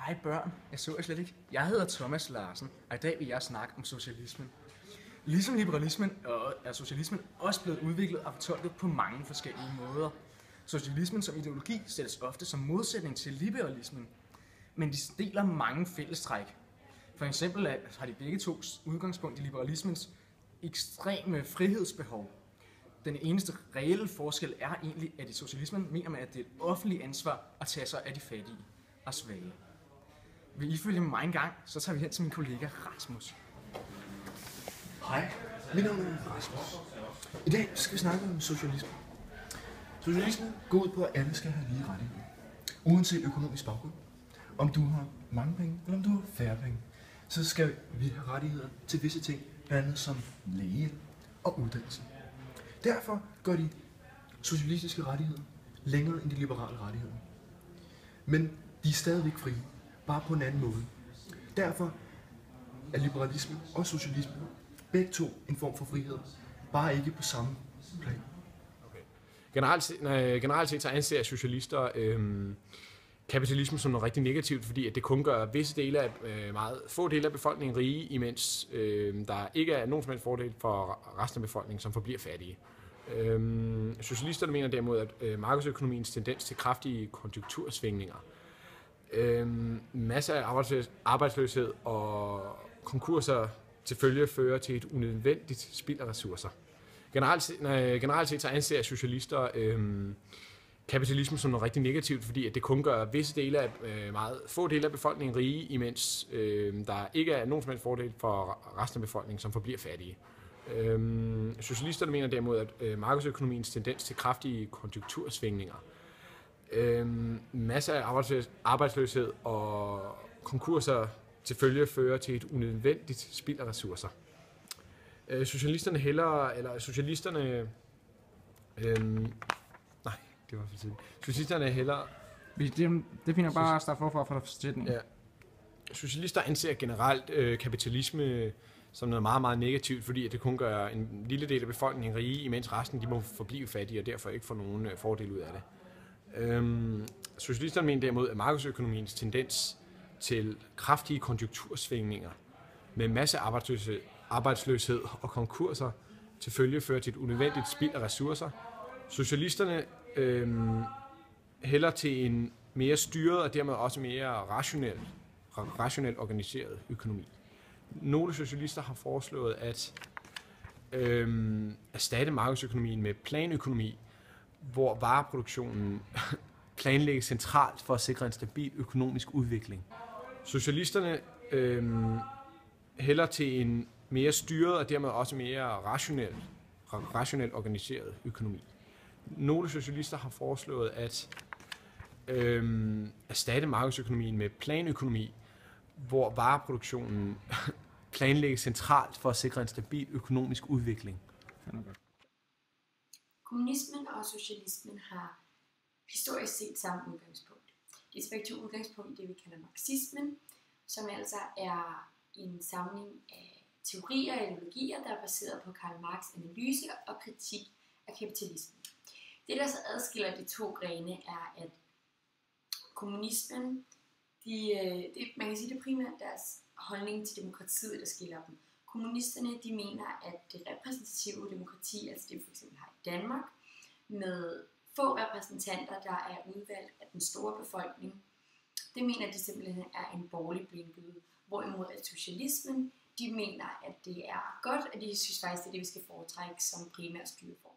Hej børn, jeg så jer slet ikke. Jeg hedder Thomas Larsen, og i dag vil jeg snakke om socialismen. Ligesom liberalismen er socialismen også blevet udviklet og fortolket på mange forskellige måder. Socialismen som ideologi sættes ofte som modsætning til liberalismen, men de deler mange fællestræk. For eksempel har de begge to udgangspunkt i liberalismens ekstreme frihedsbehov. Den eneste reelle forskel er egentlig, at i socialismen mener man, at det er et offentligt ansvar at tage sig af de fattige og svage. Vil I følge med mig en gang, så tager vi hen til min kollega Rasmus. Hej, mit navn er Rasmus. I dag skal vi snakke om socialisme. Socialisme går ud på, at alle skal have lige rettigheder, uanset økonomisk baggrund. Om du har mange penge, eller om du har færre penge, så skal vi have rettigheder til visse ting, blandt andet som læge og uddannelse. Derfor går de socialistiske rettigheder længere end de liberale rettigheder. Men de er stadigvæk frie, bare på en anden måde. Derfor er liberalisme og socialisme begge to en form for frihed, bare ikke på samme plan. Generelt set så anser socialister kapitalisme som noget rigtig negativt, fordi at det kun gør visse dele af meget få dele af befolkningen rige, imens der ikke er nogen som helst fordel for resten af befolkningen, som forbliver fattige. Socialisterne mener derimod, at markedsøkonomiens tendens til kraftige konjunktursvingninger, masser af arbejdsløshed og konkurser til følge fører til et unødvendigt spild af ressourcer. Generelt set så anser socialister kapitalisme som noget rigtig negativt, fordi at det kun gør visse dele af meget få dele af befolkningen rige, imens der ikke er nogen som helst fordel for resten af befolkningen, som forbliver fattige. Socialisterne mener derimod, at markedsøkonomiens tendens til kraftige konjunktursvingninger, masser af arbejdsløshed og konkurser til følge fører til et unødvendigt spild af ressourcer. Socialisterne hellere. Det finder bare at starte forfra for forsætningen. Ja. Socialister anser generelt kapitalisme som noget meget, meget negativt, fordi at det kun gør en lille del af befolkningen rige, imens resten de må forblive fattige og derfor ikke få nogen fordel ud af det. Socialisterne mener derimod, at markedsøkonomiens tendens til kraftige konjunktursvingninger med masse arbejdsløshed og konkurser til følge fører til et unødvendigt spild af ressourcer. Socialisterne hælder til en mere styret og dermed også mere rationelt organiseret økonomi. Nogle socialister har foreslået at erstatte markedsøkonomien med planøkonomi, hvor vareproduktionen planlægges centralt for at sikre en stabil økonomisk udvikling. Socialisterne hælder til en mere styret og dermed også mere rationelt organiseret økonomi. Nogle socialister har foreslået at erstatte markedsøkonomien med planøkonomi, hvor vareproduktionen planlægges centralt for at sikre en stabil økonomisk udvikling. Kommunismen og socialismen har historisk set samme udgangspunkt. De er begge to udgangspunkt i det, vi kalder marxismen, som altså er en samling af teorier og ideologier, der er baseret på Karl Marx' analyse og kritik af kapitalismen. Det, der så adskiller de to grene, er, at kommunismen, man kan sige, det er primært deres holdning til demokratiet, der skiller dem. Kommunisterne, de mener, at det repræsentative demokrati, altså det vi for eksempel har i Danmark, med få repræsentanter, der er udvalgt af den store befolkning, det mener de simpelthen er en borgerlig blindgyde. Hvorimod at socialismen, de mener, at det er godt, at de synes faktisk, det er det, vi skal foretrække som primær styreform.